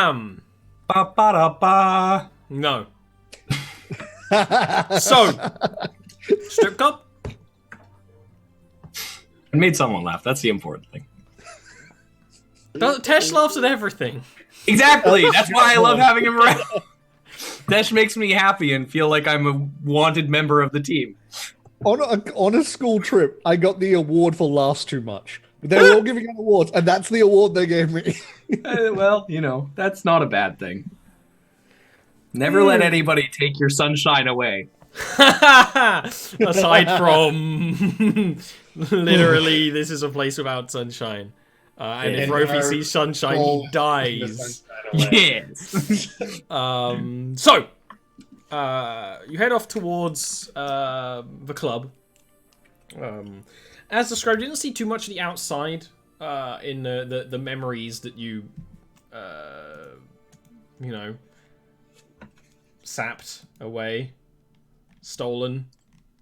Bam! Ba-ba-da-ba. No. So, strip club? I made someone laugh. That's the important thing. Tesh laughs at everything. Exactly. That's why I love having him around. Tesh makes me happy and feel like I'm a wanted member of the team. On a school trip, I got the award for laughs too much. They were all giving out awards, and that's the award they gave me. Well, that's not a bad thing. Never let anybody take your sunshine away. Aside from literally, this is a place without sunshine. And if Rofi sees sunshine, he dies. Yes. So, you head off towards the club. As described, you didn't see too much of the outside in the memories that you sapped away, stolen,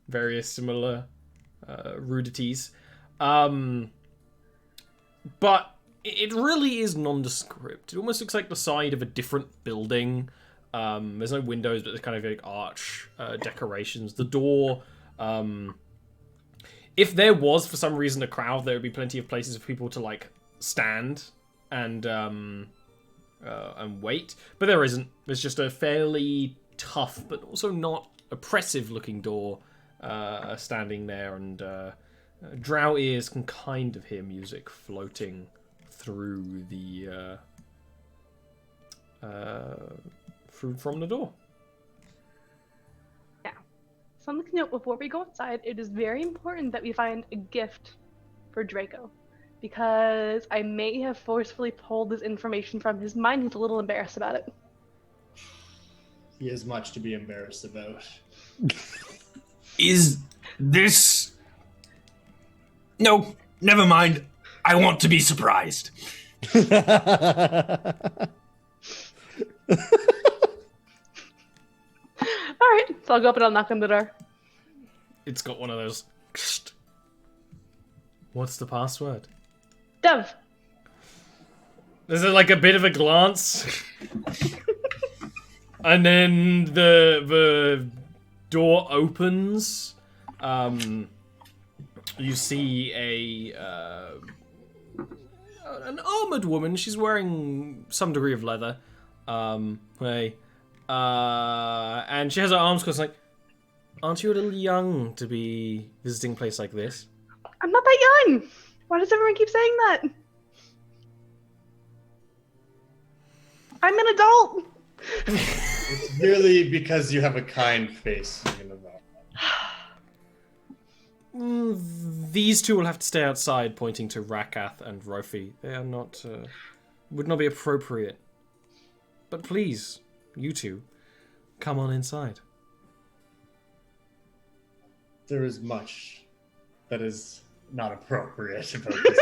various similar rudities. But it really is nondescript. It almost looks like the side of a different building. There's no windows, but there's kind of like arch decorations. The door, if there was for some reason a crowd, there would be plenty of places for people to like stand and wait. But there isn't. There's just a fairly tough, but also not oppressive-looking door standing there, and drow ears can kind of hear music floating through the from the door. Yeah. Something to note before we go outside, it is very important that we find a gift for Draco, because I may have forcefully pulled this information from his mind. He's a little embarrassed about it. He has much to be embarrassed about. Is this... No, never mind. I want to be surprised. Alright, so I'll go up and I'll knock on the door. It's got one of those... What's the password? Dove! There's like a bit of a glance. And then the door opens. You see an armored woman. She's wearing some degree of leather. And she has her arms crossed, like, aren't you a little young to be visiting a place like this? I'm not that young! Why does everyone keep saying that? I'm an adult! It's really because you have a kind face. These two will have to stay outside, pointing to Rakath and Rofi. They are not, would not be appropriate. But please, you two, come on inside. There is much that is not appropriate about this.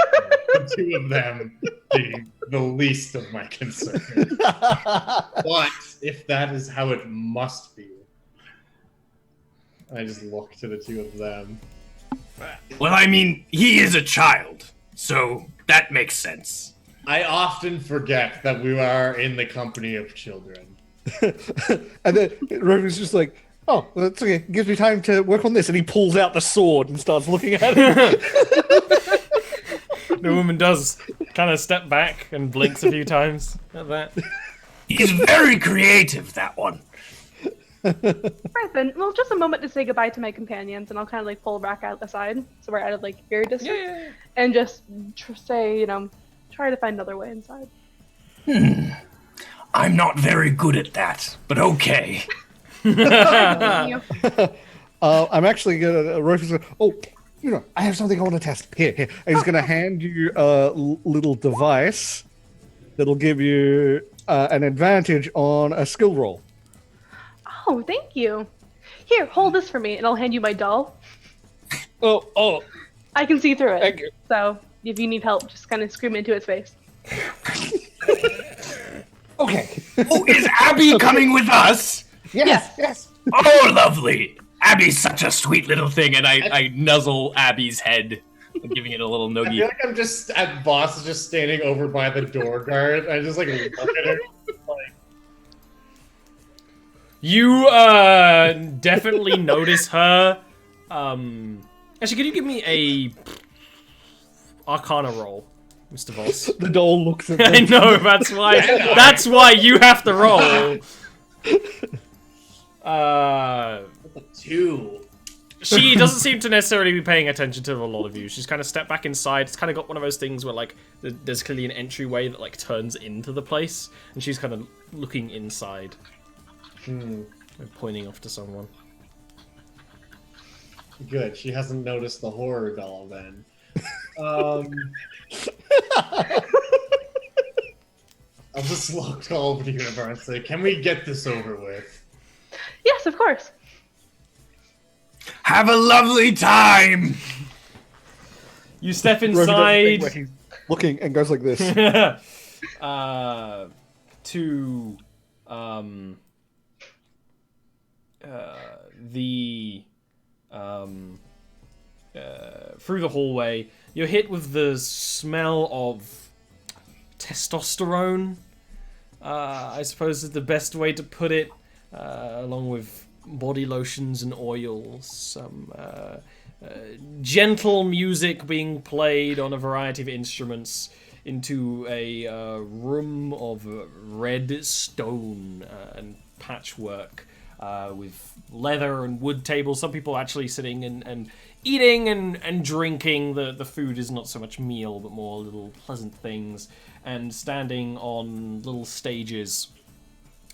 The two of them being the least of my concern. But if that is how it must be, I just look to the two of them. Well, I mean, he is a child, so that makes sense. I often forget that we are in the company of children. And then Rovi's just like, oh, well, that's okay. It gives me time to work on this. And he pulls out the sword and starts looking at it. The woman does kind of step back and blinks a few times at that. He's very creative, that one. Right then, well, just a moment to say goodbye to my companions, and I'll kind of like pull back out the side, so we're out of like very distance, and just say, try to find another way inside. I'm not very good at that, but okay. I'm actually gonna. Rofi's gonna. Oh, I have something I want to test. Here. And he's gonna hand you a little device that'll give you an advantage on a skill roll. Oh, thank you. Here, hold this for me, and I'll hand you my doll. Oh. I can see through it. Thank you. So, if you need help, just kind of scream into its face. Okay. Oh, is Abby coming with us? Yes. Oh, lovely. Abby's such a sweet little thing, and I nuzzle Abby's head, giving it a little I noogie. feel like I'm just at boss, just standing over by the door guard. I just like look at her. You definitely notice her. Actually, can you give me a Arcana roll, Mr. Voss? The doll looks at I them. know, that's why. That's why you have to roll. 2. She doesn't seem to necessarily be paying attention to a lot of you. She's kind of stepped back inside. It's kind of got one of those things where, like, there's clearly an entryway that, like, turns into the place, and she's kind of looking inside. And pointing off to someone. Good. She hasn't noticed the horror doll then. I'll just look all over the universe and say, can we get this over with? Yes, of course. Have a lovely time. You step Rover does the thing inside. where he's looking and goes like this. To the through the hallway, you're hit with the smell of testosterone. I suppose is the best way to put it, along with body lotions and oils. Some gentle music being played on a variety of instruments into a room of red stone and patchwork with leather and wood tables. Some people actually sitting and eating and drinking. The food is not so much meal, but more little pleasant things. And standing on little stages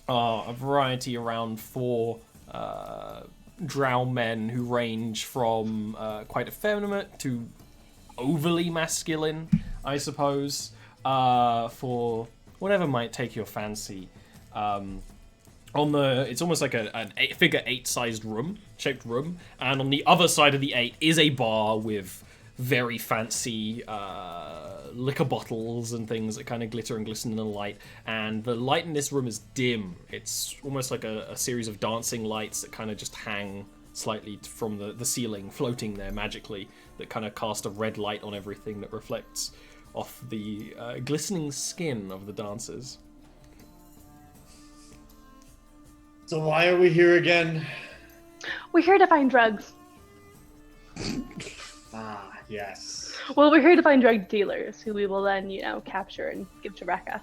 are a variety around 4 drow men who range from quite effeminate to overly masculine, I suppose, for whatever might take your fancy. It's almost like a figure 8 sized room, shaped room, and on the other side of the 8 is a bar with very fancy liquor bottles and things that kind of glitter and glisten in the light. And the light in this room is dim. It's almost like a series of dancing lights that kind of just hang slightly from the ceiling, floating there magically, that kind of cast a red light on everything that reflects off the glistening skin of the dancers. So why are we here again? We're here to find drugs. Ah, yes. Well, we're here to find drug dealers, who we will then, capture and give to Rekka.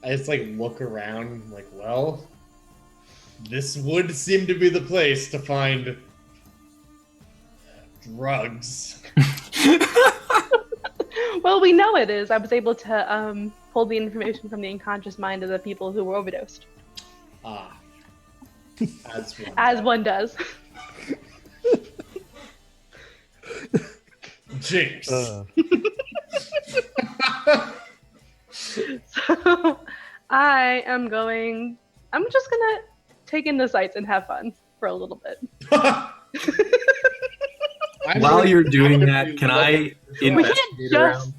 I just look around, well, this would seem to be the place to find drugs. Well, we know it is. I was able to pull the information from the unconscious mind of the people who were overdosed. Ah. As one does. Jinx. So I'm just gonna take in the sights and have fun for a little bit. While you're doing that, can I We can't just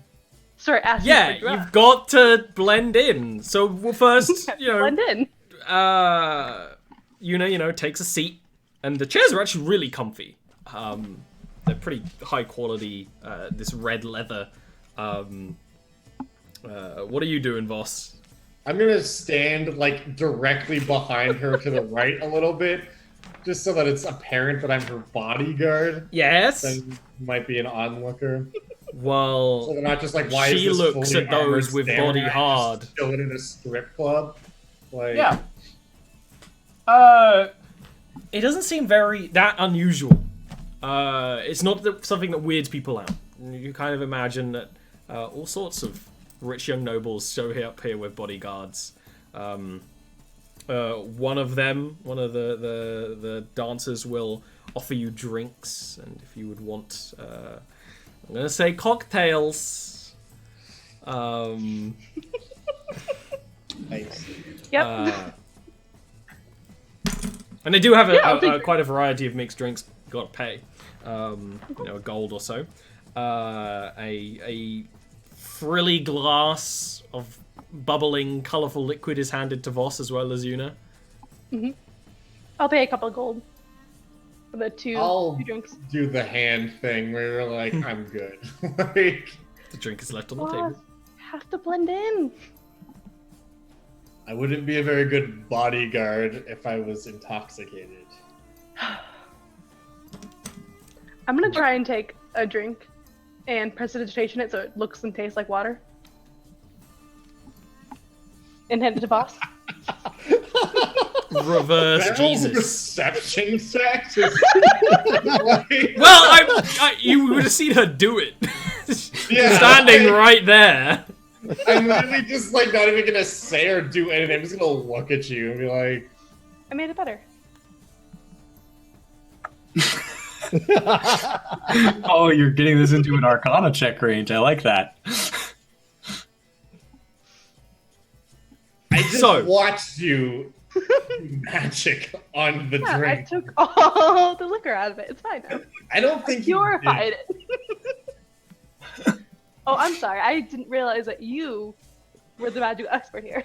start asking Yeah, for drugs. you've got to blend in. So first, Blend in. Yuna, takes a seat, and the chairs are actually really comfy. They're pretty high quality, this red leather. What are you doing, Voss? I'm gonna stand directly behind her to the right a little bit, just so that it's apparent that I'm her bodyguard. Yes? Then might be an onlooker. Well, So they're not just why she is this looks fully at those armored with samurai body just hard. chilling in a strip club. Yeah. It doesn't seem that unusual. It's not something that weirds people out. You kind of imagine that all sorts of rich young nobles show up here with bodyguards. One of the dancers will offer you drinks, and if you would want, I'm gonna say cocktails. Nice. Yep. And they do have I'll take quite a variety of mixed drinks. Got to pay, a gold or so. A frilly glass of bubbling, colourful liquid is handed to Voss as well as Yuna. I'll pay a couple of gold for the two drinks. Do the hand thing where you're like, I'm good. The drink is left on the table. Have to blend in. I wouldn't be a very good bodyguard if I was intoxicated. I'm gonna try and take a drink and prestidigitation it so it looks and tastes like water. And hand it to boss. Reverse Barrel's Jesus. Reception check? Well, you would have seen her do it. Yeah, Standing right there. I'm literally just like not even gonna say or do anything. I'm just gonna look at you and be like, I made it better. Oh, you're getting this into an Arcana check range. I like that. I just So- watched you do magic on the Yeah, I drink. took all the liquor out of it. It's fine now. I don't think you Purified it. Oh, I'm sorry. I didn't realize that you were the magic expert here.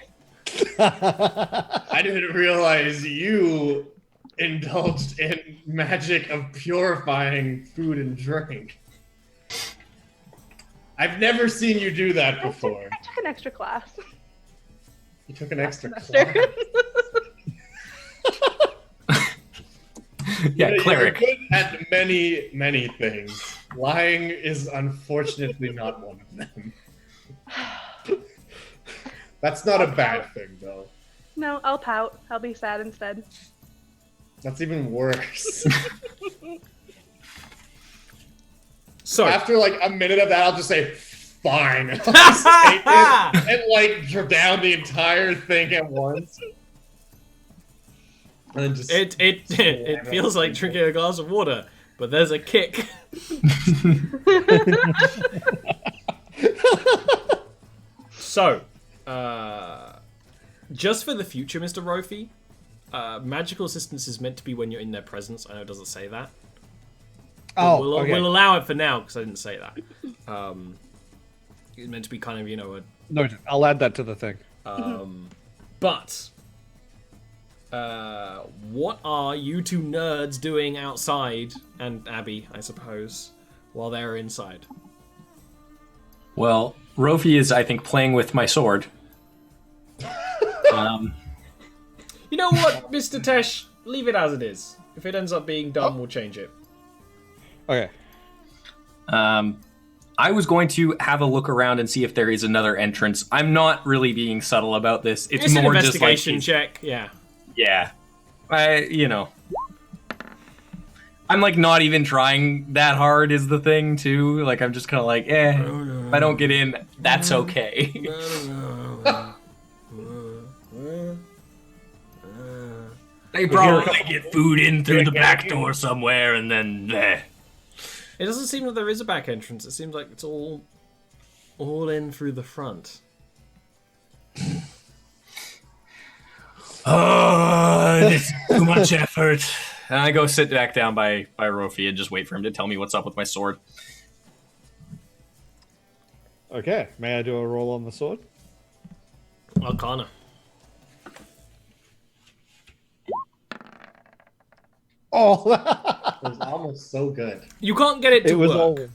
I didn't realize you indulged in magic of purifying food and drink. I've never seen you do that before. I took an extra class. You took an extra class. semester. Yeah, You're cleric. good at many, many things. Lying is unfortunately not one of them. That's not a bad thing, though. No, I'll pout. I'll be sad instead. That's even worse. So, After like a minute of that, I'll just say, fine. I'll just take it and like down the entire thing at once. And then just it feels like drinking a glass of water, but there's a kick. So, just for the future, Mr. Rofi, magical assistance is meant to be when you're in their presence. I know it doesn't say that. Oh, we'll, okay. we'll allow it for now because I didn't say that. It's meant to be kind of, Noted. I'll add that to the thing. But what are you two nerds doing outside, and Abby, I suppose, while they're inside? Well, Rofi is, I think, playing with my sword. You know what, Mr. Tesh? Leave it as it is. If it ends up being dumb, we'll change it. Okay. I was going to have a look around and see if there is another entrance. I'm not really being subtle about this. It's It's an more just like investigation check, yeah. yeah. I'm like not even trying that hard is the thing too. Like I'm just kind of like, if I don't get in, that's okay. They probably get food in through the back door somewhere, and then It doesn't seem like there is a back entrance. It seems like it's all in through the front. oh, it's too much effort. And I go sit back down by Rofi and just wait for him to tell me what's up with my sword. Okay. May I do a roll on the sword? Arcana. Oh, It was almost so good. You can't get it to it was work.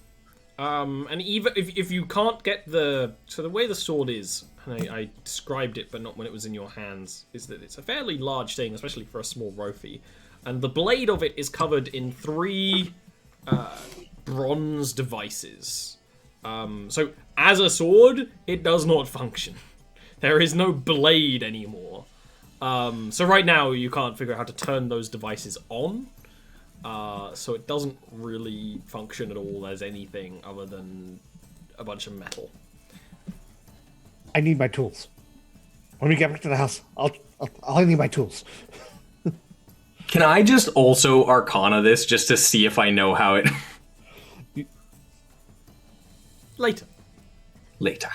all. And even if you can't get the way the sword is, and I described it, but not when it was in your hands, is that it's a fairly large thing, especially for a small Rofi, and the blade of it is covered in 3 bronze devices. So as a sword, it does not function. There is no blade anymore. So right now you can't figure out how to turn those devices on. So it doesn't really function at all as anything other than a bunch of metal. I need my tools. When we get back to the house, I'll need my tools. Can I just also Arcana this just to see if I know how it... Later. Later.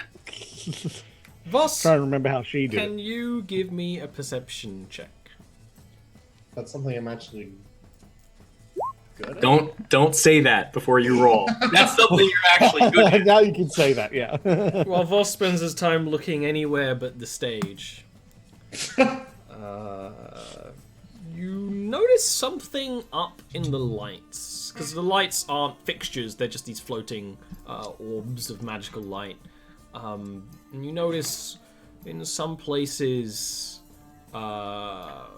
Voss, Trying to remember how she did can it. you give me a perception check? That's something I'm actually good at. Don't say that before you roll. That's something you're actually good at. Now you can say that, yeah. While Voss spends his time looking anywhere but the stage, you notice something up in the lights. Because the lights aren't fixtures, they're just these floating orbs of magical light. And you notice in some places that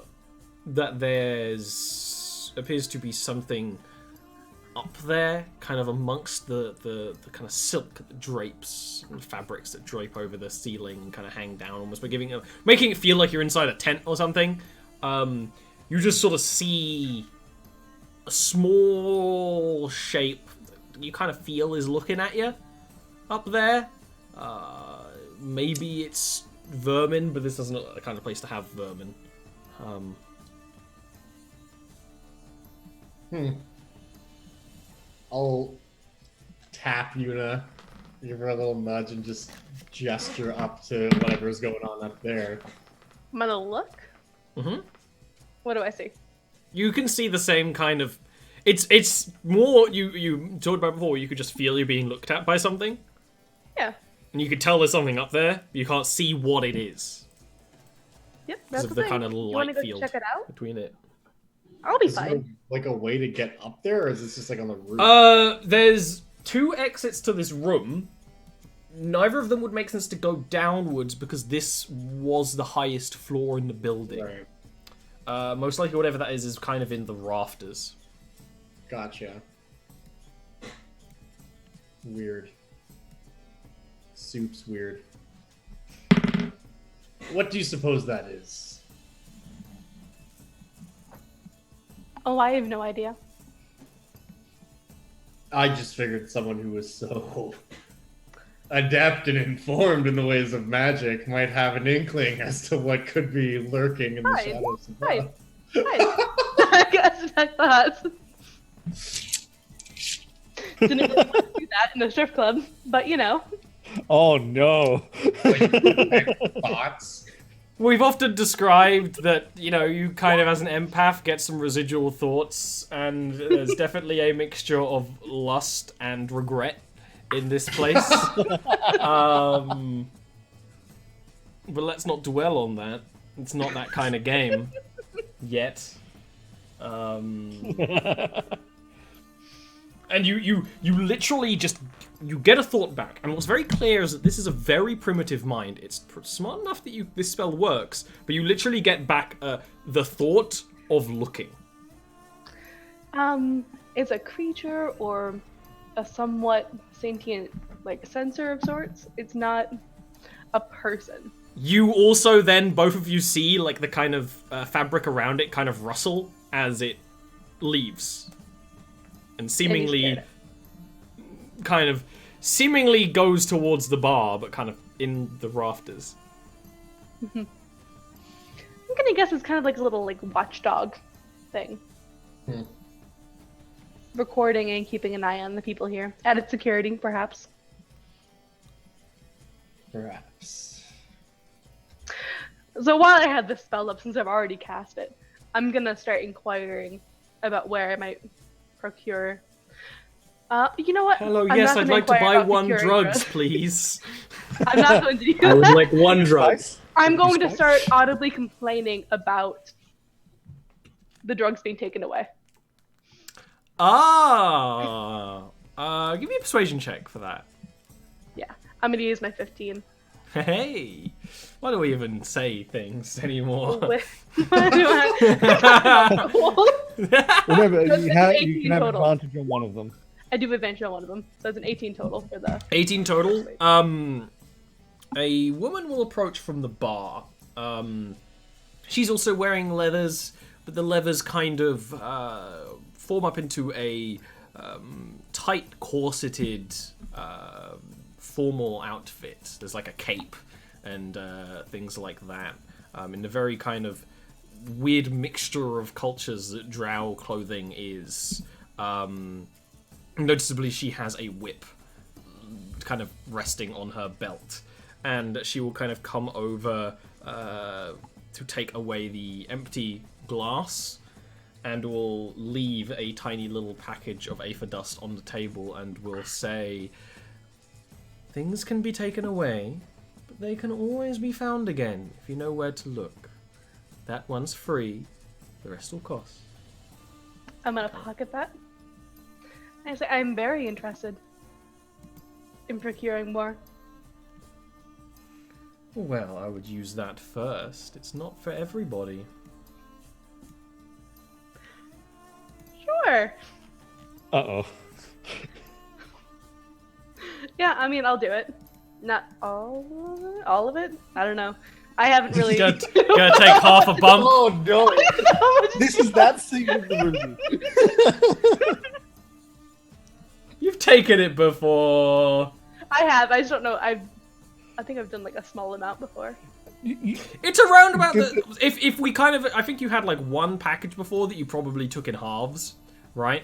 there's appears to be something up there, kind of amongst the kind of silk that drapes and fabrics that drape over the ceiling and kind of hang down, almost by making it feel like you're inside a tent or something. You just sort of see a small shape that you kind of feel is looking at you up there. Maybe it's vermin, but this doesn't look like the kind of place to have vermin. I'll tap Yuna, give her a little nudge, and just gesture up to whatever's going on up there. I'm gonna look. Mm-hmm. What do I see? You can see the same kind of... It's more... You talked about before, you could just feel you're being looked at by something. Yeah. And you could tell there's something up there, but you can't see what it is. Yep, Because that's of the the thing. kind of You light wanna go field check it out? between it. I'll be Is there fine. like a way to get up there, or is this just like on the roof? There's 2 exits to this room. Neither of them would make sense to go downwards because this was the highest floor in the building. Right. Most likely whatever that is kind of in the rafters. Gotcha. Weird. Soup's weird. What do you suppose that is? Oh, I have no idea. I just figured someone who was so adept and informed in the ways of magic might have an inkling as to what could be lurking in the Right, shadows above. right. I guess I thought. Didn't really want to do that in a strip club, but you know. Oh no. Thoughts? We've often described that, you know, you kind of as an empath get some residual thoughts, and there's definitely a mixture of lust and regret in this place. But let's not dwell on that. It's not that kind of game. Yet. And you literally just... You get a thought back, and what's very clear is that this is a very primitive mind. It's smart enough that this spell works, but you literally get back the thought of looking. It's a creature or a somewhat sentient, like, sensor of sorts. It's not a person. You also then, both of you see, like, the kind of fabric around it kind of rustle as it leaves. And seemingly... kind of seemingly goes towards the bar, but kind of in the rafters. I'm gonna guess it's kind of like a little like watchdog thing. Recording and keeping an eye on the people here. Added security, perhaps. Perhaps. So while I had this spell up, since I've already cast it, I'm gonna start inquiring about where I might procure. You know what? Hello, I'm yes, not I'd gonna like to inquire buy about one procuring drugs, drugs. please. I'm not going to do I would that. like one drug. I'm going to start audibly complaining about the drugs being taken away. Give me a persuasion check for that. Yeah, I'm gonna use my 15. Hey, why don't we even say things anymore? Remember, That's you an can 18 have total. advantage on one of them. I do have advantage on one of them, so it's an 18 total for the. 18 total. A woman will approach from the bar. She's also wearing leathers, but the leathers kind of form up into a tight, corseted, formal outfit. There's like a cape and things like that. In the very kind of weird mixture of cultures that drow clothing is. Noticeably, she has a whip kind of resting on her belt. And she will kind of come over to take away the empty glass and will leave a tiny little package of aether dust on the table and will say, "Things can be taken away, but they can always be found again if you know where to look. That one's free, the rest will cost." I'm gonna pocket that. I say I'm very interested in procuring more. Well, I would use that first. It's not for everybody. Sure. Uh-oh. Yeah, I mean, I'll do it. Not all of it? I don't know. I haven't really. Gotta take half a bump. Oh no! This is that scene of the movie. You've taken it before. I have. I just don't know. I think I've done like a small amount before. It's around about the. If we kind of, I think you had like one package before that you probably took in halves, right?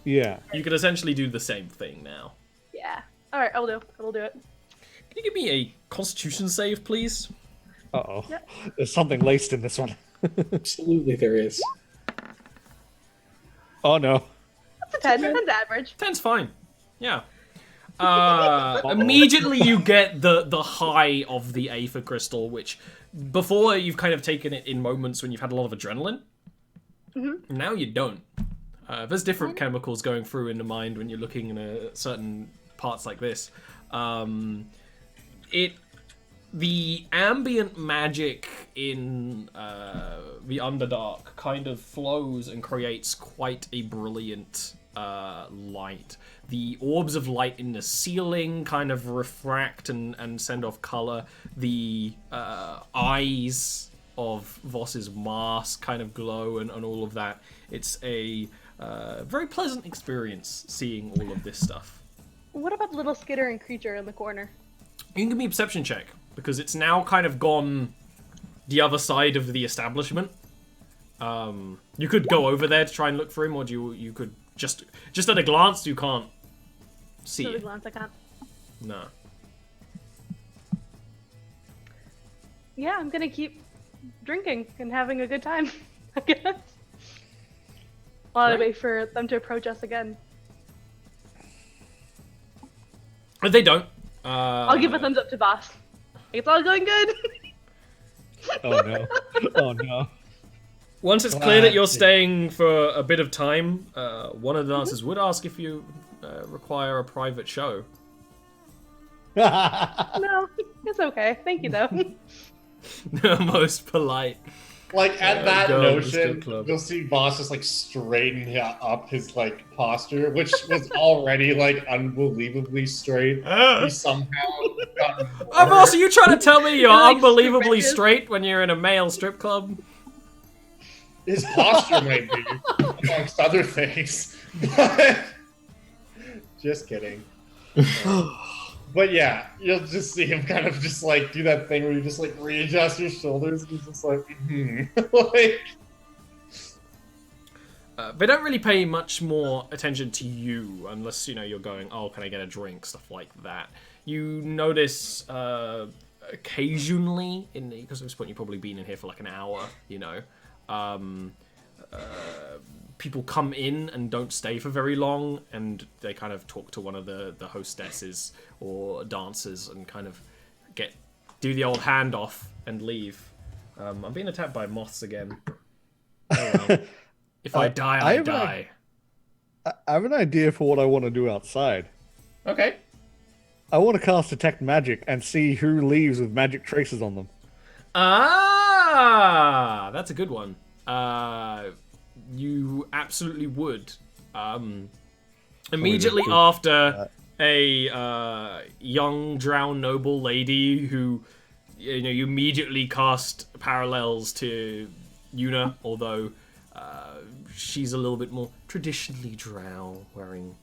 Yeah. You could essentially do the same thing now. Yeah. All right, I'll do it. Can you give me a Constitution save, please? Uh-oh. Yep. There's something laced in this one. Absolutely, there is. Oh no. That's a 10. That's average. 10's fine. Yeah. Immediately you get the high of the Aether Crystal, which before you've kind of taken it in moments when you've had a lot of adrenaline. Now you don't. There's different chemicals going through in the mind when you're looking at certain parts like this. The ambient magic in the Underdark kind of flows and creates quite a brilliant light. The orbs of light in the ceiling kind of refract and send off color. The eyes of Voss's mask kind of glow and all of that. It's a very pleasant experience seeing all of this stuff. What about the little skittering creature in the corner? You can give me a perception check, because it's now kind of gone the other side of the establishment. You could go over there to try and look for him, or you could just at a glance you can't see At a it. glance, I can't. No. Yeah, I'm gonna keep drinking and having a good time, I guess. While I wait for them to approach us again. But they don't. I'll give a thumbs up to Boss. It's all going good. Oh no. Oh no. Once it's clear that you're staying for a bit of time, one of the dancers would ask if you require a private show. No, it's okay. Thank you, though. Most polite. Like at that go to the strip notion, club. you'll see Boss just like straighten up his like posture, which was already like unbelievably straight. He somehow got Oh, Ross, are you trying to tell me you're Like, unbelievably stretches. straight when you're in a male strip club? his posture might be, amongst other things. But just kidding. But yeah, you'll just see him kind of just like do that thing where you just like readjust your shoulders and he's just like, like. They don't really pay much more attention to you unless, you're going, oh, can I get a drink? Stuff like that. You notice occasionally, because at this point you've probably been in here for like an hour, people come in and don't stay for very long, and they kind of talk to one of the hostesses or dancers and kind of do the old handoff and leave. I'm being attacked by moths again. Oh well. If I die, I die. I have an idea for what I want to do outside. Okay. I want to cast Detect Magic and see who leaves with magic traces on them. Ah, that's a good one. You absolutely would. Immediately after a young drow noble lady who, you immediately cast parallels to Yuna, although she's a little bit more traditionally drow, wearing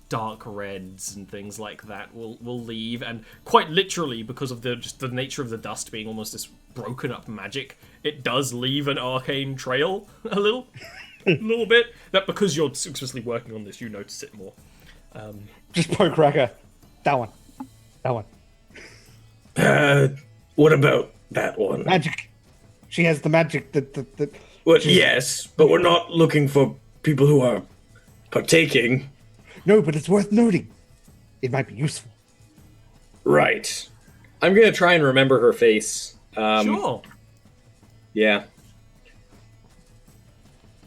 dark reds and things like that, will leave, and quite literally, because of the nature of the dust being almost this broken up magic, it does leave an arcane trail a little bit. That because you're successfully working on this, you notice it more. Just poke Raka. That one. What about that one? Magic. She has the magic that Well, yes, but we're not looking for people who are partaking. No, but it's worth noting. It might be useful. Right. I'm gonna try and remember her face. Sure. Yeah.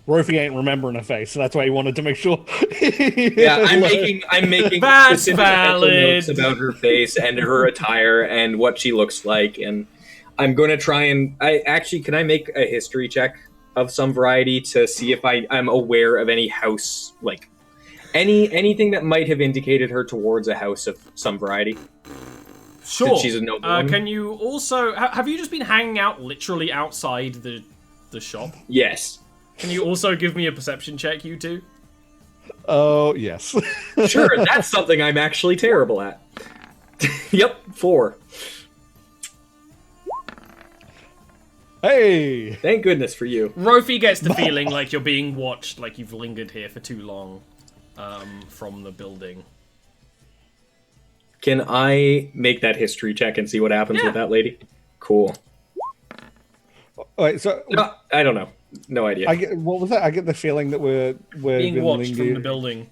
Rofi ain't remembering her face, so that's why he wanted to make sure. Yeah, I'm making That's specific mental valid. notes about her face and her attire and what she looks like, and I'm going to try and can I make a history check of some variety to see if I'm aware of any house, like anything that might have indicated her towards a house of some variety. Sure. Since she's a noble woman. Can you also have you just been hanging out literally outside the shop? Yes. Can you also give me a perception check, you two? Oh, yes. Sure, that's something I'm actually terrible at. Yep, 4. Hey! Thank goodness for you. Rofi gets the feeling like you're being watched, like you've lingered here for too long from the building. Can I make that history check and see what happens with that lady? Cool. Wait, so No, I don't know. No idea. what was that? I get the feeling that we're Being watched from the building.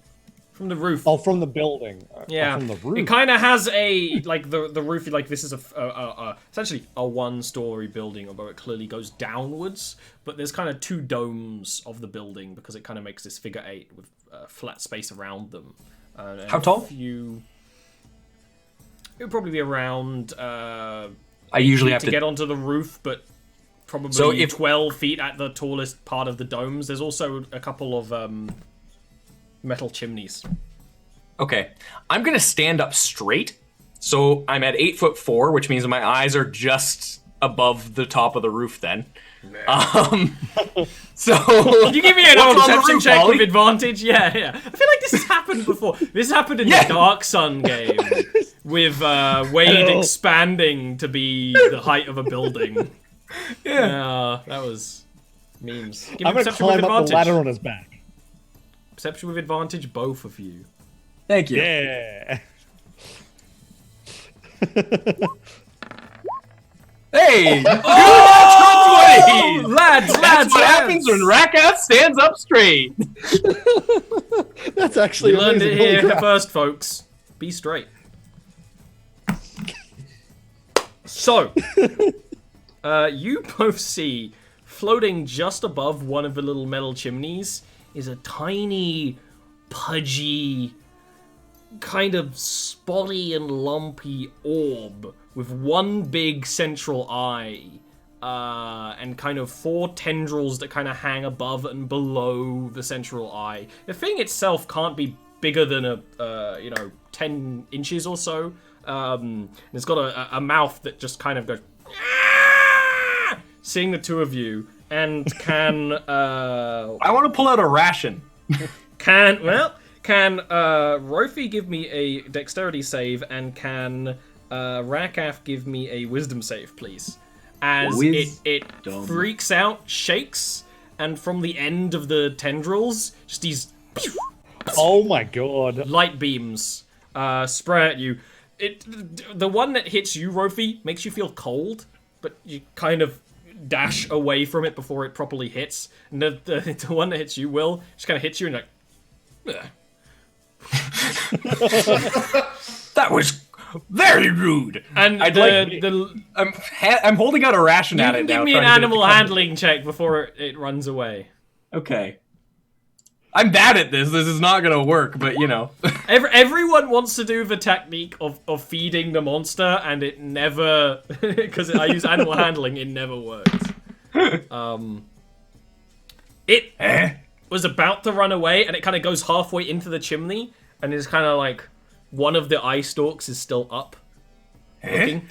From the roof. Oh, from the building. Yeah. From the roof. It kind of has a, like, the roof, like, this is essentially a one-story building, although it clearly goes downwards, but there's kind of 2 domes of the building, because it kind of makes this figure 8 with flat space around them. And How tall? It would probably be around, I usually have to get onto the roof, but probably So if- 12 feet at the tallest part of the domes. There's also a couple of metal chimneys. Okay. I'm going to stand up straight. So I'm at 8'4", which means my eyes are just above the top of the roof then. So Can you give me an What's on the perception roof, check Ollie? with advantage? Yeah. I feel like this has happened before. This happened in the Dark Sun game with Wade expanding to be the height of a building. Yeah, that was memes. Give me I'm going to perception with climb up the advantage. ladder on his back. Perception with advantage, both of you. Thank you. Yeah. Hey! Oh, lads, That's what happens when Rakath stands up straight. That's actually You learned amazing. it here Holy crap. first, folks. Be straight. So, you both see, floating just above one of the little metal chimneys, is a tiny, pudgy, kind of spotty and lumpy orb with one big central eye, and kind of 4 tendrils that kind of hang above and below the central eye. The thing itself can't be bigger than 10 inches or so. And it's got a mouth that just kind of goes, "Ah!" Seeing the 2 of you, and can I want to pull out a ration. Can Rofi give me a dexterity save, and can Rakath give me a wisdom save, please? As it freaks out, shakes, and from the end of the tendrils, just these Oh my god. light beams spray at you. The one that hits you, Rofi, makes you feel cold, but you kind of dash away from it before it properly hits. And the one that hits you, Will, just kind of hits you and like, ugh. That was very rude. And I'm holding out a ration you at can it give now. me an trying to get it to animal come. handling check before it runs away. Okay. I'm bad at this. This is not gonna work, but you know. Everyone wants to do the technique of feeding the monster, and it never, because I use animal handling, it never works. It was about to run away, and it kind of goes halfway into the chimney, and is kind of like, one of the eye stalks is still up, looking.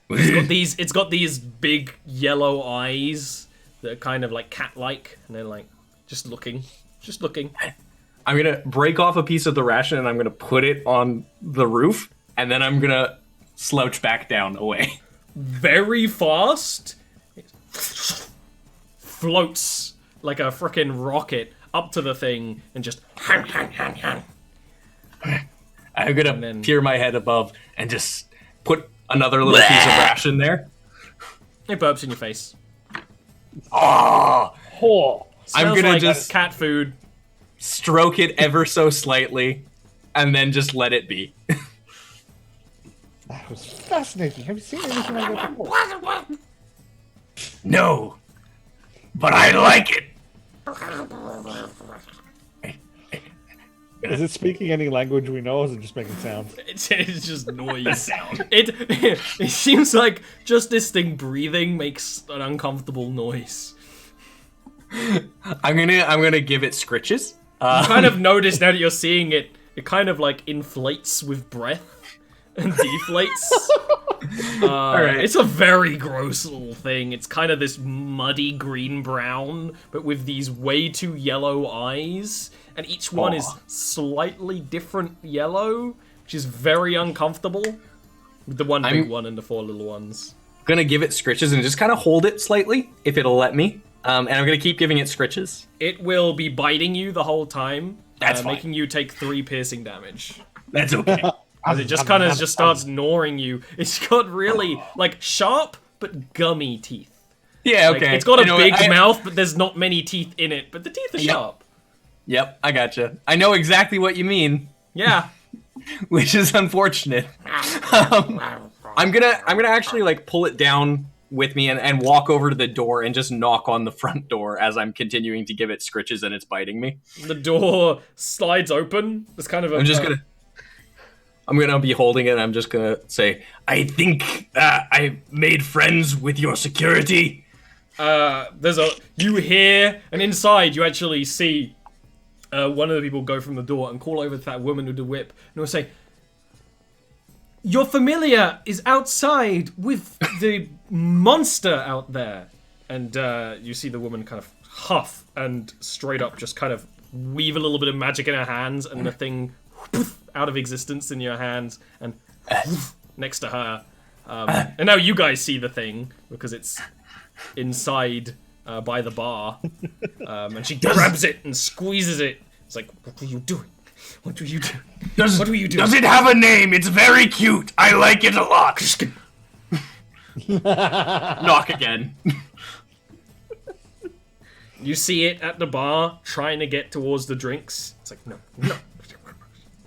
It's got these big yellow eyes that are kind of like cat-like, and they're like, just looking. I'm gonna break off a piece of the ration and I'm gonna put it on the roof, and then I'm gonna slouch back down away. Very fast, it floats like a frickin' rocket up to the thing and just I'm gonna And then- peer my head above and just put another little piece of ration there. it burps in your face. Oh, Oh. I'm Smells gonna like just cat food. stroke it ever so slightly, and then just let it be. That was fascinating. Have you seen anything like that before? No, but I like it. Is it speaking any language we know, or is it just making sounds? It's just noise. It seems like just this thing breathing makes an uncomfortable noise. I'm gonna give it scritches. You kind of notice now that you're seeing it, it kind of like inflates with breath and deflates. Alright. It's a very gross little thing. It's kind of this muddy green-brown, but with these way too yellow eyes. And each one is slightly different yellow, which is very uncomfortable. With the one big one and the 4 little ones. Gonna give it scritches and just kind of hold it slightly, if it'll let me. And I'm gonna keep giving it scritches. It will be biting you the whole time, That's fine. making you take 3 piercing damage. That's okay. As it just kind of just starts gnawing you. It's got really, like, sharp but gummy teeth. Yeah, Like, okay. it's got a You know what, big mouth, but there's not many teeth in it. But the teeth are sharp. Yep, I gotcha. I know exactly what you mean, Yeah. which is unfortunate. I'm gonna actually like pull it down with me and walk over to the door and just knock on the front door as I'm continuing to give it scritches and it's biting me. The door slides open. It's kind of a... I'm gonna be holding it and I'm just gonna say, I think I made friends with your security. You hear, and inside you actually see one of the people go from the door and call over to that woman with the whip, and will say, "Your familiar is outside with the monster out there." And you see the woman kind of huff and straight up just kind of weave a little bit of magic in her hands, and the thing poof, out of existence in your hands, and poof, next to her. And now you guys see the thing because it's inside by the bar, and she grabs it and squeezes it. It's like, what were you doing? What were you doing? What were you doing? Does it have a name? It's very cute. I like it a lot. Knock again. You see it at the bar trying to get towards the drinks. It's like, no.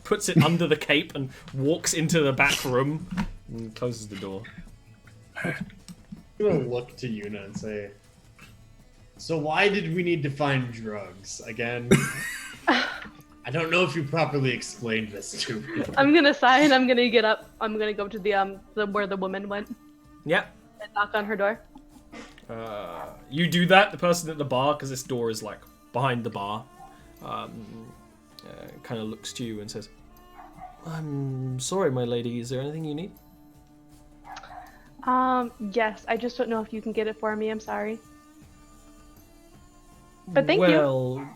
Puts it under the cape and walks into the back room and closes the door. I'm gonna look to Yuna and say, so why did we need to find drugs again? I don't know if you properly explained this to me. I'm gonna sigh and I'm gonna get up. I'm gonna go to the where the woman went Yeah. and knock on her door. You do that, the person at the bar, because this door is like behind the bar, kind of looks to you and says, "I'm sorry, my lady, is there anything you need?" Yes, I just don't know if you can get it for me. I'm sorry. But thank you. Well,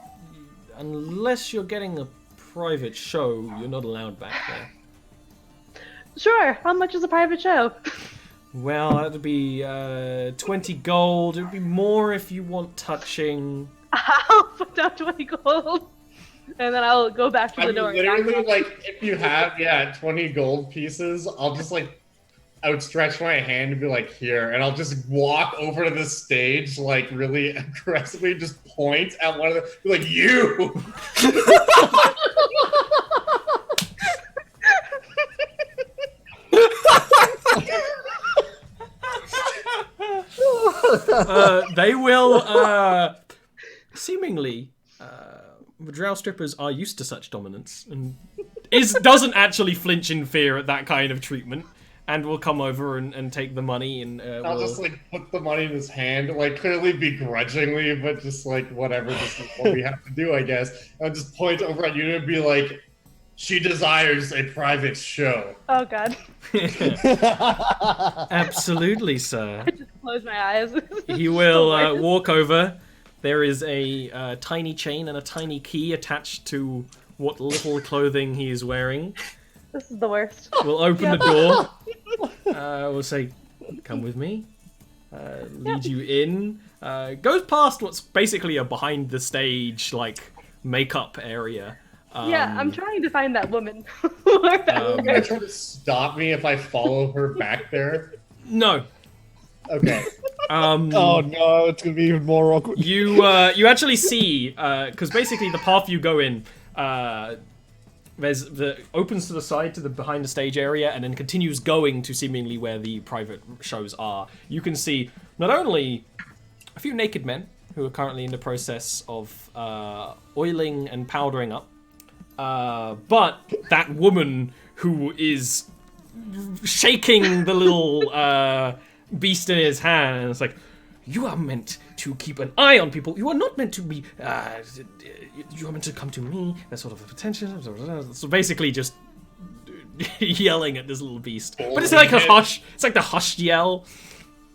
unless you're getting a private show, you're not allowed back there. Sure. How much is a private show? Well, that'd be 20 gold. It'd be more if you want touching. I'll put down 20 gold. And then I'll go back to the I'm door. literally like, if you have 20 gold pieces, I'll just like outstretch my hand and be like, here, and I'll just walk over to the stage, like really aggressively, just point at one of them, be like, you. They will, seemingly, drow strippers are used to such dominance, and doesn't actually flinch in fear at that kind of treatment, and will come over and take the money, and I'll just like put the money in his hand, like clearly begrudgingly, but just like whatever, this is what we have to do, I guess. I'll just point over at you and be like, she desires a private show. Oh god. Absolutely, sir. I just close my eyes. He will walk over. There is a tiny chain and a tiny key attached to what little clothing he is wearing. This is the worst. We'll open the door. We'll say, come with me. Lead you in. Goes past what's basically a behind the stage, like, makeup area. Yeah, I'm trying to find that woman. Are you gonna try to stop me if I follow her back there? No. Okay. Oh no, it's gonna be even more awkward. You actually see, because basically the path you go in, opens to the side to the behind the stage area and then continues going to seemingly where the private shows are. You can see not only a few naked men, who are currently in the process of oiling and powdering up. But that woman who is shaking the little beast in his hand, and it's like, you are meant to keep an eye on people. You are not meant to be. You are meant to come to me. That sort of attention. So basically, just yelling at this little beast. But it's like a hush. It's like the hushed yell,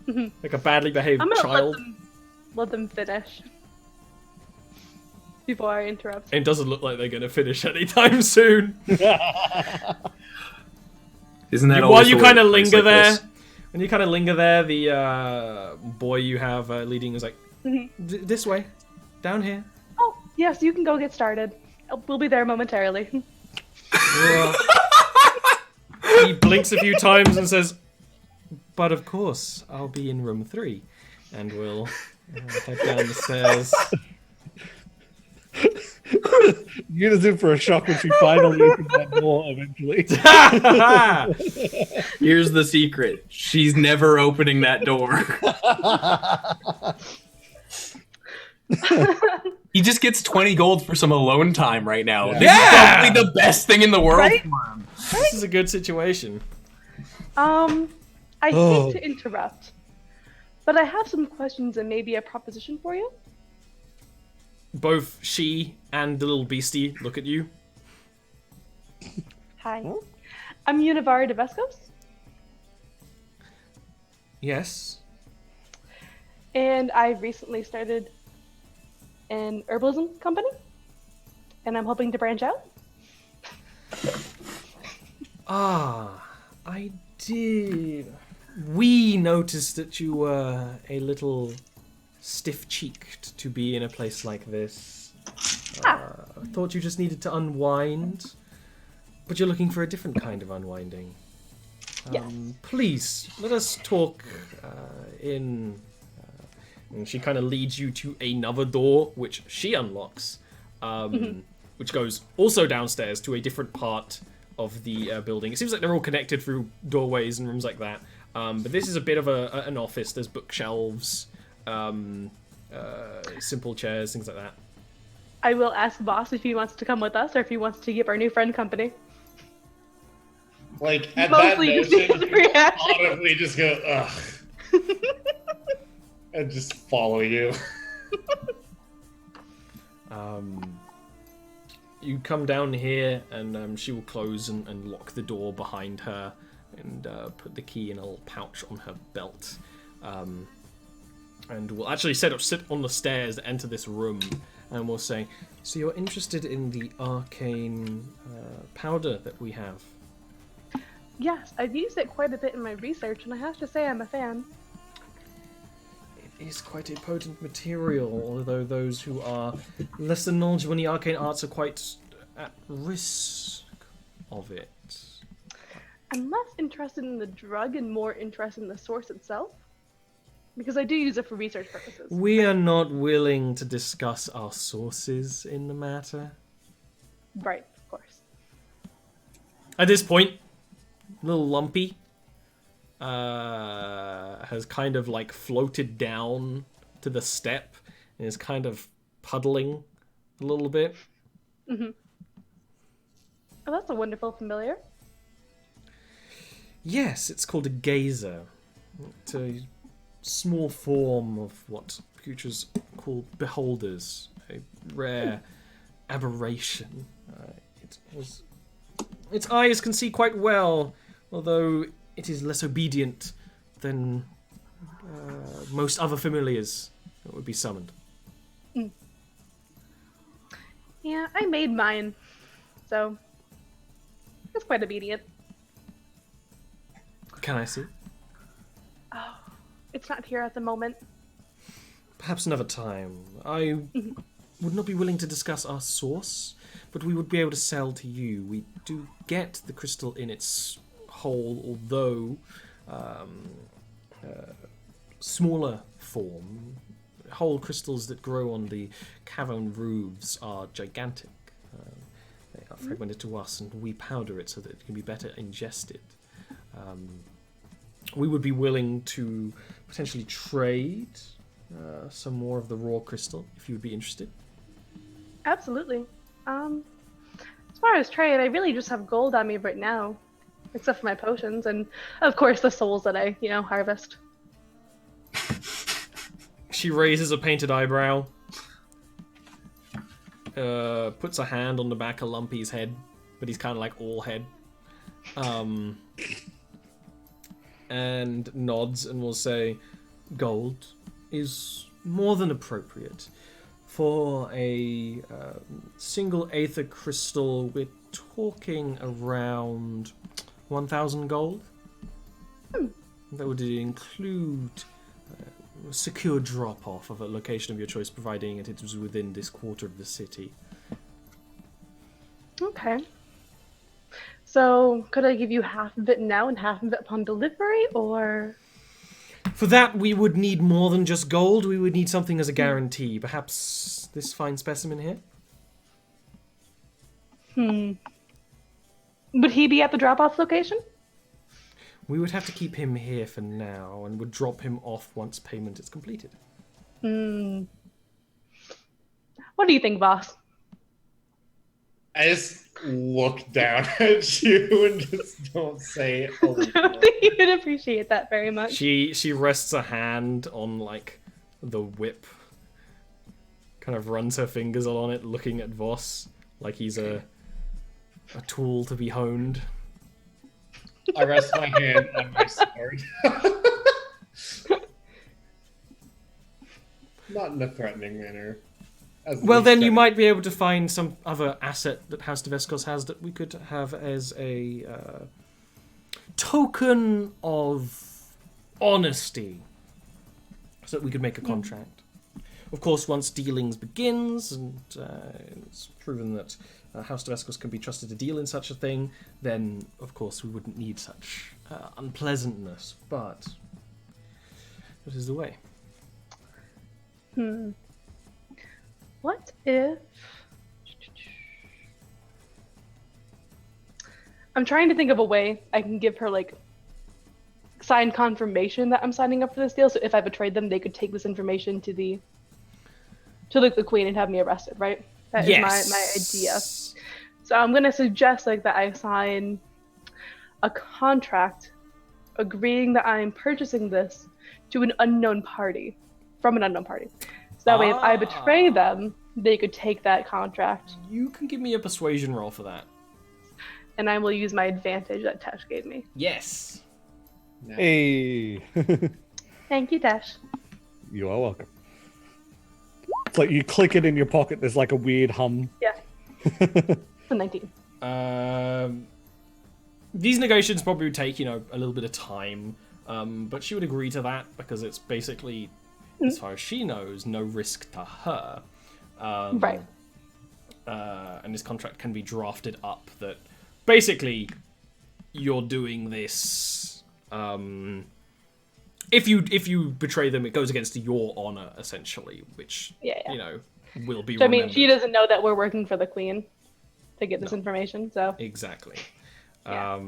like a badly behaved I'm gonna child. let them finish before I interrupt. It doesn't look like they're going to finish anytime soon. Isn't that While you kind of always linger like there, this? when you kind of linger there, the boy you have leading is like, this way, down here. Oh, yes, you can go get started. We'll be there momentarily. He blinks a few times and says, but of course, I'll be in room 3. And we'll head down the stairs. Yuna's in for a shock when she finally opens that door eventually. Here's the secret. She's never opening that door. He just gets 20 gold for some alone time right now. This is probably the best thing in the world Right? for him. This is a good situation. I hate to interrupt, but I have some questions and maybe a proposition for you. Both she and the little beastie look at you. Hi. I'm Univar de Vescos, Yes. and I recently started an herbalism company, and I'm hoping to branch out. I did. We noticed that you were a little stiff-cheeked to be in a place like this. Thought you just needed to unwind, but you're looking for a different kind of unwinding. Yes. Please, let us talk in... and she kind of leads you to another door, which she unlocks, which goes also downstairs to a different part of the building. It seems like they're all connected through doorways and rooms like that. But this is a bit of an office. There's bookshelves, simple chairs, things like that. I will ask Boss if he wants to come with us or if he wants to give our new friend company. Like, at Mostly that just notion, the you reaction. audibly just go, ugh. And just follow you. You come down here, and she will close and lock the door behind her, and put the key in a little pouch on her belt. And we'll actually sit on the stairs that enter this room, and we'll say, so you're interested in the arcane powder that we have? Yes, I've used it quite a bit in my research, and I have to say I'm a fan. It is quite a potent material, although those who are less than knowledgeable in the arcane arts are quite at risk of it. I'm less interested in the drug and more interested in the source itself. Because I do use it for research purposes. We are not willing to discuss our sources in the matter. Right, of course. At this point, little Lumpy has kind of like floated down to the step and is kind of puddling a little bit. Oh, that's a wonderful familiar. Yes, it's called a gazer. It's a small form of what creatures call beholders, a rare aberration. Its eyes can see quite well, although it is less obedient than most other familiars that would be summoned. Yeah, I made mine. So, it's quite obedient. Can I see? Oh, it's not here at the moment. Perhaps another time. I would not be willing to discuss our source, but we would be able to sell to you. We do get the crystal in its whole, although smaller form. Whole crystals that grow on the cavern roofs are gigantic. They are fragmented to us, and we powder it so that it can be better ingested. We would be willing to potentially trade some more of the raw crystal, if you would be interested. Absolutely. As far as trade, I really just have gold on me right now, except for my potions, and of course the souls that I, harvest. She raises a painted eyebrow, puts a hand on the back of Lumpy's head, but he's kind of like all head, and nods and will say, "Gold is more than appropriate. For a single aether crystal, we're talking around 1,000 gold. That would include a secure drop-off of a location of your choice, providing it is within this quarter of the city." Okay. So, could I give you half of it now and half of it upon delivery, or...? For that, we would need more than just gold. We would need something as a guarantee. Perhaps this fine specimen here? Would he be at the drop-off location? We would have to keep him here for now, and would drop him off once payment is completed. What do you think, boss? I just look down at you and just don't say a I don't think you would appreciate that very much. She rests a hand on, like, the whip. Kind of runs her fingers along it, looking at Voss like he's a tool to be honed. I rest my hand on my sword. Not in a threatening manner. Well, then you might be able to find some other asset that House Tabletop has that we could have as a token of honesty, so that we could make a contract. Of course, once dealings begins, and it's proven that House Tabletop can be trusted to deal in such a thing, then, of course, we wouldn't need such unpleasantness, but that is the way. What if... I'm trying to think of a way I can give her, like, signed confirmation that I'm signing up for this deal, so if I betrayed them, they could take this information to the queen and have me arrested, right? That is my idea. So I'm going to suggest, like, that I sign a contract agreeing that I'm purchasing this to an unknown party, from an unknown party. So that way, if I betray them, they could take that contract. You can give me a persuasion roll for that. And I will use my advantage that Tesh gave me. Yes. Hey. Thank you, Tesh. You are welcome. It's like you click it in your pocket, there's like a weird hum. Yeah. It's a 19. These negotiations probably would take, a little bit of time. But she would agree to that because it's basically, as far as she knows, no risk to her. Right. And this contract can be drafted up that basically you're doing this. If you betray them, it goes against your honor, essentially, which will be. So, I mean, she doesn't know that we're working for the queen to get this information, so exactly. Yeah.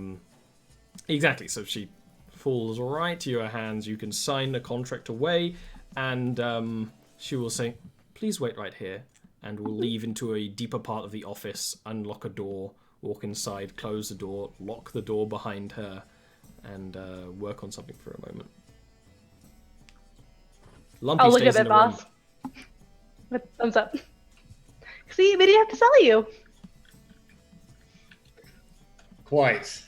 Exactly. So she falls right to your hands. You can sign the contract away, and she will say, "Please wait right here," and we'll leave into a deeper part of the office, unlock a door, walk inside, close the door, lock the door behind her, and work on something for a moment. Lumpy I'll look stays at in it, the room. boss. With thumbs up. See, we didn't have to sell you. Quite.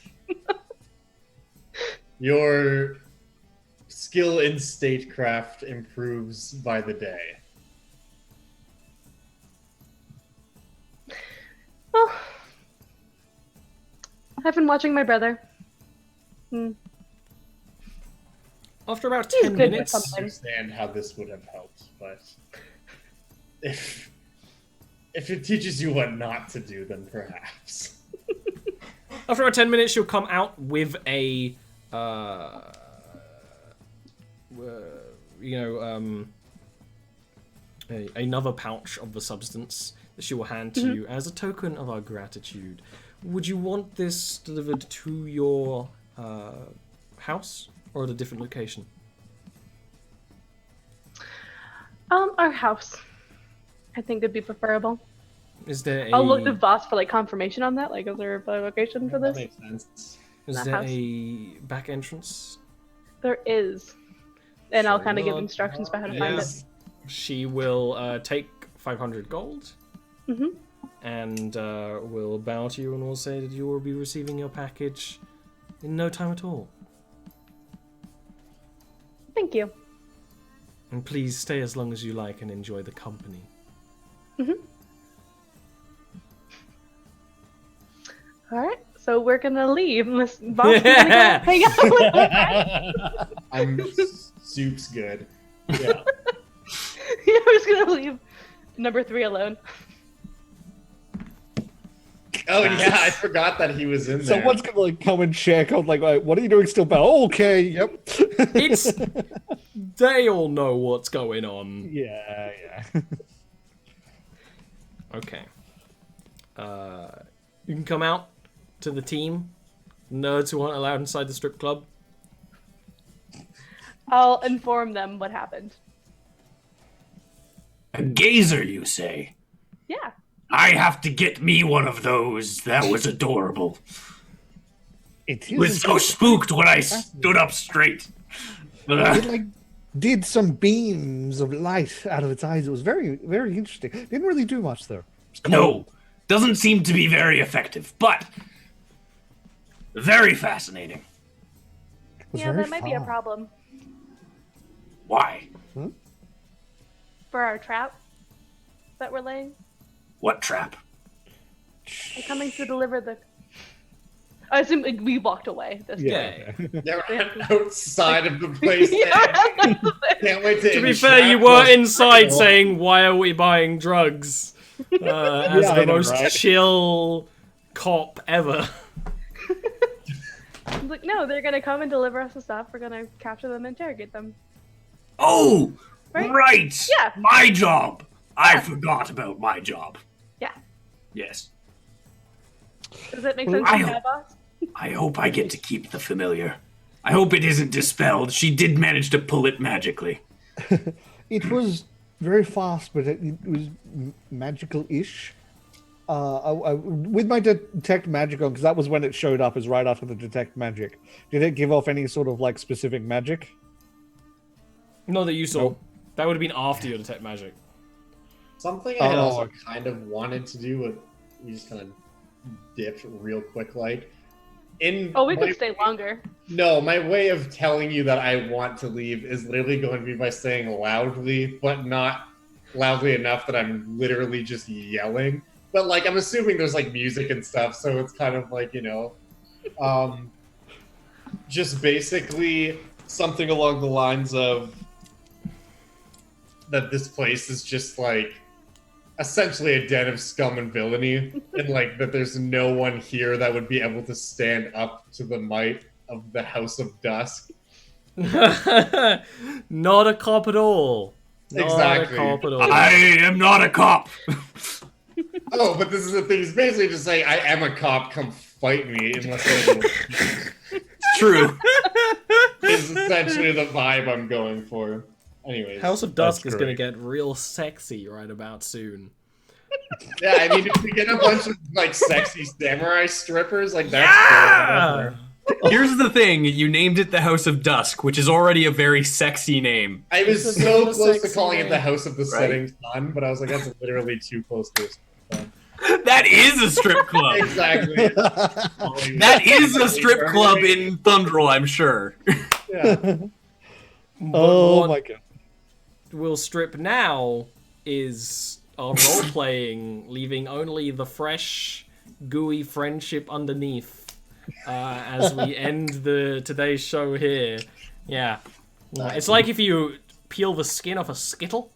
Your skill in statecraft improves by the day. Well, I've been watching my brother. After about He's 10 good with minutes, something. I understand how this would have helped, but if it teaches you what not to do, then perhaps. after about 10 minutes, she'll come out with a, another pouch of the substance that she will hand to you as a token of our gratitude. Would you want this delivered to your house or at a different location? Our house. I think would be preferable. Is there a I'll look to Voss for like confirmation on that. Like, is there a location for That this? makes sense. is the there house. a back entrance? There is, and I'll Sure. kind of give instructions for how to find it. Yes. She will take 500 gold. Mhm. And will bow to you and will say that you will be receiving your package in no time at all. Thank you. And please stay as long as you like and enjoy the company. All right, so we're gonna leave. Unless Voss is gonna go hang out with us. I'm soup's good. Yeah. Yeah, we're just gonna leave number 3 alone. Oh yeah, I forgot that he was in there. Someone's gonna like come and check. I'm like, what are you doing still, pal? Oh, okay, yep. It's they all know what's going on. yeah. Okay. You can come out to the team. Nerds who aren't allowed inside the strip club. I'll inform them what happened. A gazer, you say? Yeah. I have to get me one of those. That was adorable. It I was so spooked when I stood up straight. It like did some beams of light out of its eyes. It was very, very interesting. Didn't really do much though. No, doesn't seem to be very effective, but very fascinating. It was Yeah, very that might be a fun. problem Why? for our trap that we're laying. What trap? They're coming to deliver the. I assume we walked away. This Yeah. They were outside of the place. Yeah. Can't wait to. To be fair, you were inside saying, "Why are we buying drugs?" As Yeah, the I know, most right? chill cop ever. I was like, no, they're gonna come and deliver us the stuff. We're gonna capture them and interrogate them. Oh, Right? right. Yeah. My job. I forgot about my job. Yeah. Yes. Does it make sense I to you, hope- boss? I hope I get to keep the familiar. I hope it isn't dispelled. She did manage to pull it magically. It was very fast, but it was magical-ish. With my detect magic on, because that was when it showed up, is right after the detect magic. Did it give off any sort of like specific magic? Not that you saw. That would have been after your detect magic. Something I had Oh, also okay. kind of wanted to do, but we just kind of dipped real quick. Like, in Oh, we my- could stay longer. No, my way of telling you that I want to leave is literally going to be by saying loudly, but not loudly enough that I'm literally just yelling. But like, I'm assuming there's like music and stuff, so it's kind of like, just basically something along the lines of that this place is just like essentially a den of scum and villainy, and like that there's no one here that would be able to stand up to the might of the House of Dusk. Not a cop at all. Not Exactly. a cop at all. I am not a cop. Oh, but this is the thing. He's basically just saying, I am a cop, come fight me, unless I True. is essentially the vibe I'm going for. Anyways. House of Dusk That's is going to great. get real sexy right about soon. Yeah, I mean, if we get a bunch of like sexy samurai strippers, like that's Yeah! Here's the thing. You named it the House of Dusk, which is already a very sexy name. I was This is so a close to sexy calling it name. the House of the Right. Setting Sun, but I was like, that's literally too close to it. That is a strip club. Exactly. That is a strip club in Thundrel, I'm sure. Yeah. But Oh what my god. we'll strip now is our role playing, leaving only the fresh, gooey friendship underneath as we end today's show here. Yeah. It's like if you peel the skin off a Skittle.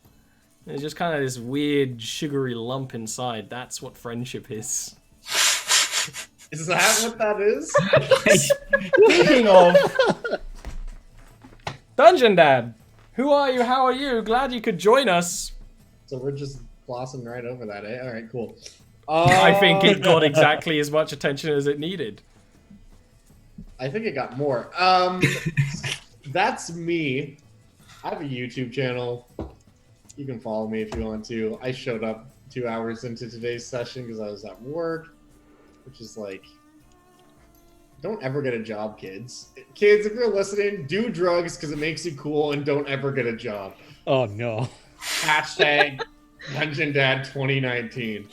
There's just kind of this weird, sugary lump inside. That's what friendship is. Is that what that is? Speaking of Dungeon Dad, who are you? How are you? Glad you could join us. So we're just glossing right over that, eh? All right, cool. I think it got exactly as much attention as it needed. I think it got more. That's me. I have a YouTube channel. You can follow me if you want to. I showed up 2 hours into today's session because I was at work, which is like, don't ever get a job, kids. Kids, if you're listening, do drugs because it makes you cool, and don't ever get a job. Oh no. Hashtag Dungeon Dad 2019.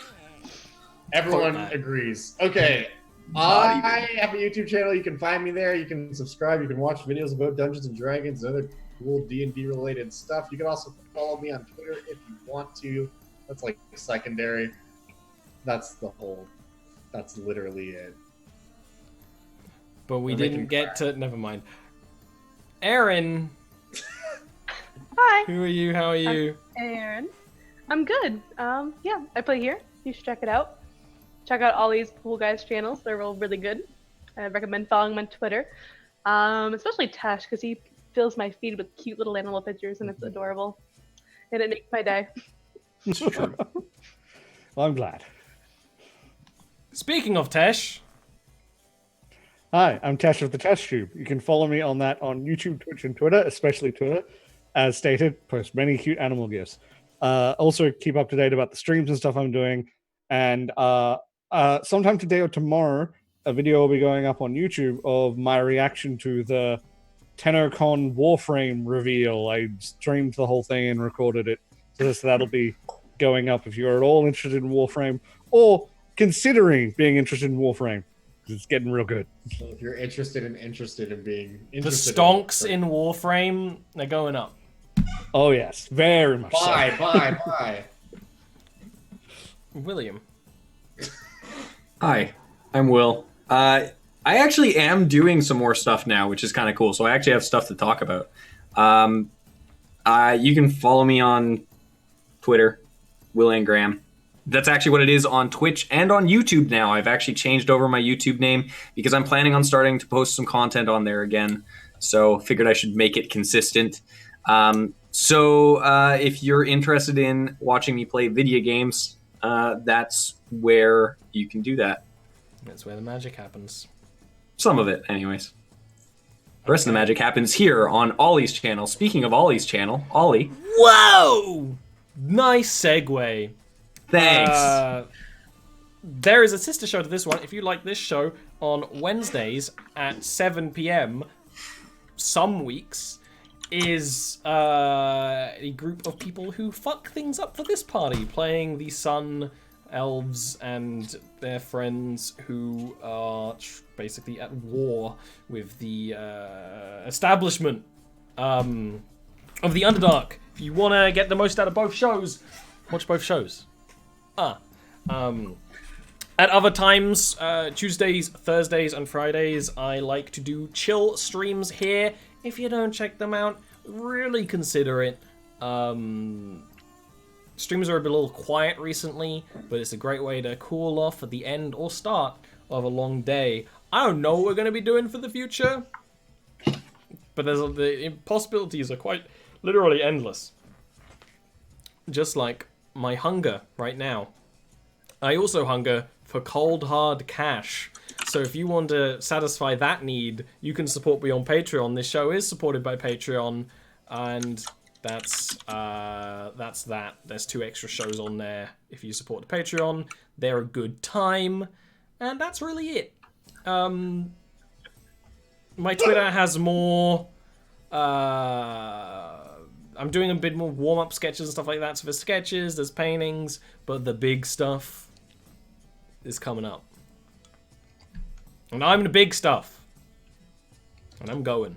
Everyone agrees. Okay. I have a YouTube channel. You can find me there. You can subscribe. You can watch videos about Dungeons and Dragons and other cool D&D related stuff. You can also follow me on Twitter if you want to. That's like secondary. That's literally it. But we didn't get to... Never mind. Aaron! Hi. Who are you? How are you? Aaron. I'm good. Yeah, I play here. You should check it out. Check out Oli's cool guys' channels. They're all really good. I recommend following him on Twitter. Especially Tash, because he fills my feed with cute little animal pictures, and it's adorable. And it makes my day. Well, I'm glad. Speaking of Tesh... Hi, I'm Tash of the Tash Tube. You can follow me on that on YouTube, Twitch, and Twitter, especially Twitter. As stated, post many cute animal gifs. Also, keep up to date about the streams and stuff I'm doing. And sometime today or tomorrow, a video will be going up on YouTube of my reaction to the TennoCon Warframe reveal. I streamed the whole thing and recorded it. So that'll be going up if you're at all interested in Warframe or considering being interested in Warframe. It's getting real good. So if you're interested in being The interested stonks in Warframe, they're going up. Oh yes, very much so. Bye. William. Hi, I'm Will. I actually am doing some more stuff now, which is kind of cool. So I actually have stuff to talk about. You can follow me on Twitter, Will and Graham. That's actually what it is on Twitch and on YouTube now. I've actually changed over my YouTube name because I'm planning on starting to post some content on there again. So figured I should make it consistent. If you're interested in watching me play video games, that's where you can do that. That's where the magic happens. Some of it, anyways. The rest of the magic happens here on Oli's channel. Speaking of Oli's channel, Oli. Whoa! Nice segue. Thanks. There is a sister show to this one. If you like this show, on Wednesdays at 7 p.m, some weeks, is a group of people who fuck things up for this party, playing the Sun Elves and their friends who are basically at war with the establishment of the Underdark. If you want to get the most out of both shows, watch both shows. At other times, Tuesdays, Thursdays, and Fridays, I like to do chill streams here. If you don't check them out, really consider it. Streams are a little quiet recently, but it's a great way to cool off at the end or start of a long day. I don't know what we're going to be doing for the future, but the possibilities are quite literally endless. Just like my hunger right now. I also hunger for cold hard cash. So if you want to satisfy that need, you can support me on Patreon. This show is supported by Patreon, and that's that. There's 2 extra shows on there. If you support the Patreon, they're a good time, and that's really it. My Twitter has more. I'm doing a bit more warm-up sketches and stuff like that. So for sketches, there's paintings, but the big stuff is coming up. And I'm the big stuff. And I'm going.